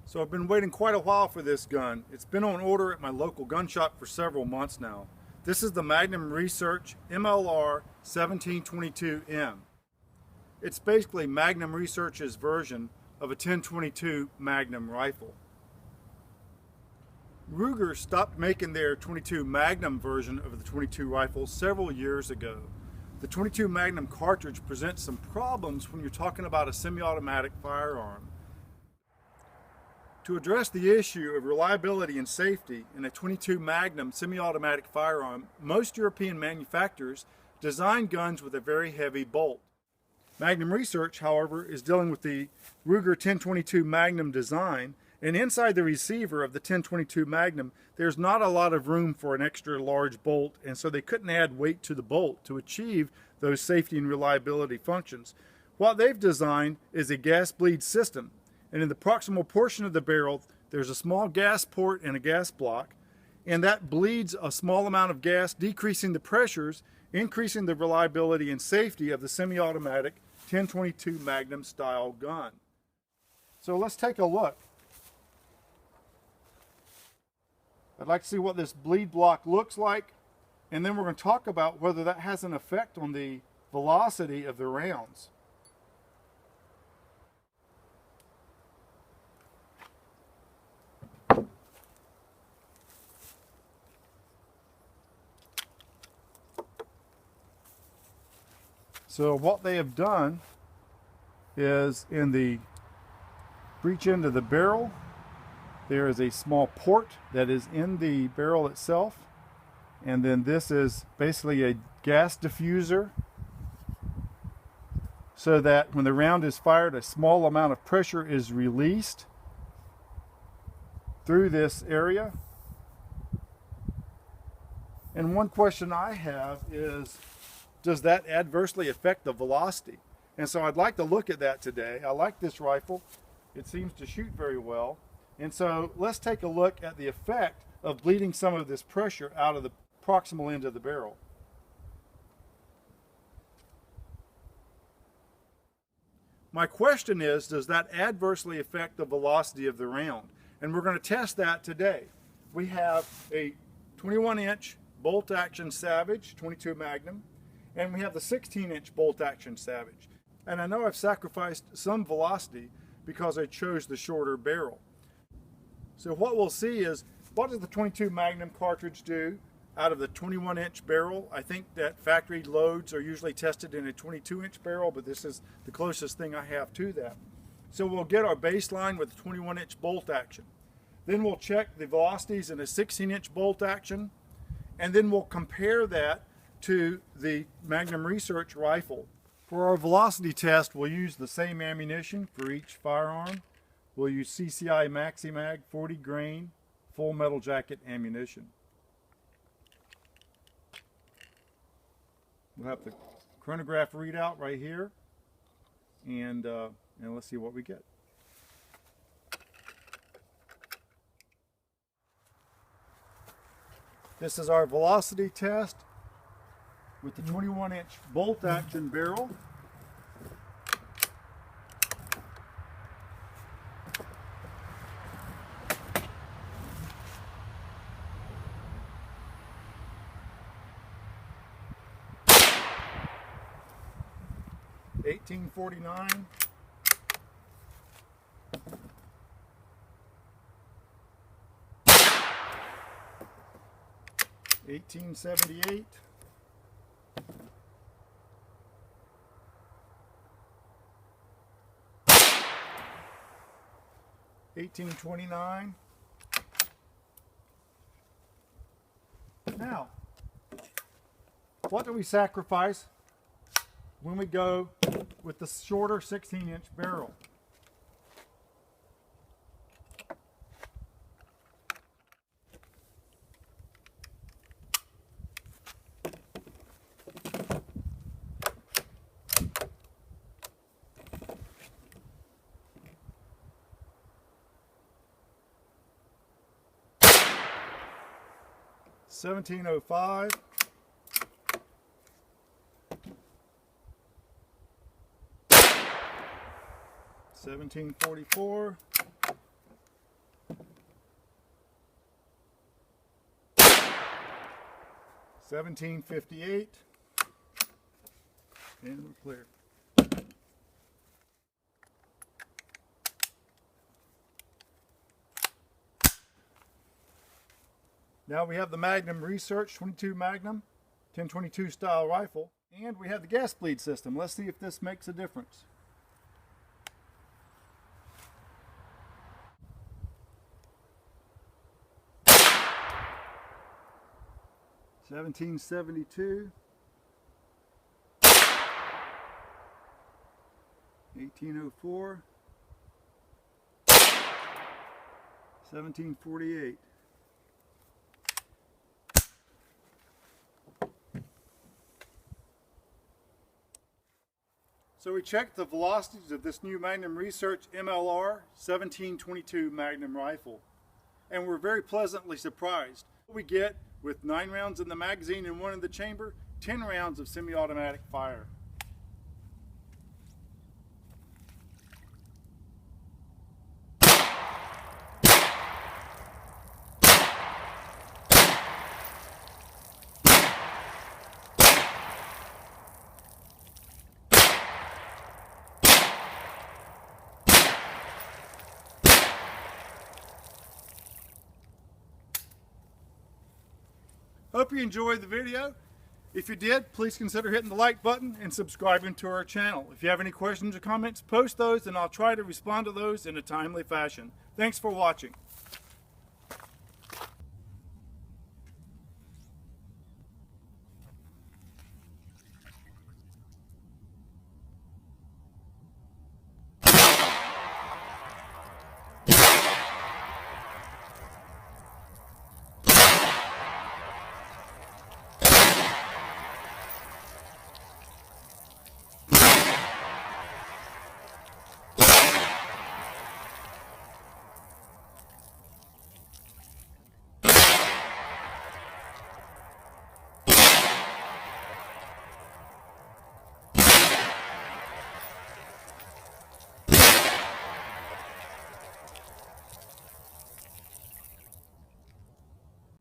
So I've been waiting quite a while for this gun. It's been on order at my local gun shop for several months now. This is the Magnum Research MLR 1722M. It's basically Magnum Research's version of a 1022 Magnum rifle. Ruger stopped making their 22 Magnum version of the 22 rifle several years ago. The 22 Magnum cartridge presents some problems when you're talking about a semi-automatic firearm. To address the issue of reliability and safety in a 22 Magnum semi-automatic firearm, most European manufacturers design guns with a very heavy bolt. Magnum Research, however, is dealing with the Ruger 1022 Magnum design, and inside the receiver of the 1022 Magnum, there's not a lot of room for an extra large bolt, and so they couldn't add weight to the bolt to achieve those safety and reliability functions. What they've designed is a gas bleed system, and in the proximal portion of the barrel, there's a small gas port and a gas block, and that bleeds a small amount of gas, decreasing the pressures, increasing the reliability and safety of the semi-automatic 1022 Magnum style gun. So let's take a look. I'd like to see what this bleed block looks like, and then we're going to talk about whether that has an effect on the velocity of the rounds. So what they have done is in the breech end of the barrel, there is a small port that is in the barrel itself, and then this is basically a gas diffuser so that when the round is fired, a small amount of pressure is released through this area. And one question I have is, does that adversely affect the velocity? And so I'd like to look at that today. I like this rifle. It seems to shoot very well. And so let's take a look at the effect of bleeding some of this pressure out of the proximal end of the barrel. My question is, does that adversely affect the velocity of the round? And we're going to test that today. We have a 21-inch bolt-action Savage 22 Magnum, and we have the 16-inch bolt-action Savage. And I know I've sacrificed some velocity because I chose the shorter barrel. So what we'll see is, what does the 22 Magnum cartridge do out of the 21-inch barrel? I think that factory loads are usually tested in a 22-inch barrel, but this is the closest thing I have to that. So we'll get our baseline with the 21-inch bolt action. Then we'll check the velocities in a 16-inch bolt action, and then we'll compare that to the Magnum Research rifle. For our velocity test, we'll use the same ammunition for each firearm. We'll use CCI MaxiMag 40 grain full metal jacket ammunition. We'll have the chronograph readout right here, and let's see what we get. This is our velocity test with the 21-inch bolt action barrel. $18.49. $18.78. $18.29. Now, what do we sacrifice when we go with the shorter 16-inch barrel? $17.05. $17.44. 1758, and we're clear. Now we have the Magnum Research 22 Magnum 1022 style rifle, and we have the gas bleed system. Let's see if this makes a difference. $17.72, 1804, 1748. So we checked the velocities of this new Magnum Research MLR 1722 Magnum rifle, and we're very pleasantly surprised. We get, with 9 rounds in the magazine and 1 in the chamber, 10 rounds of semi-automatic fire. Hope you enjoyed the video. If you did, please consider hitting the like button and subscribing to our channel. If you have any questions or comments, post those and I'll try to respond to those in a timely fashion. Thanks for watching.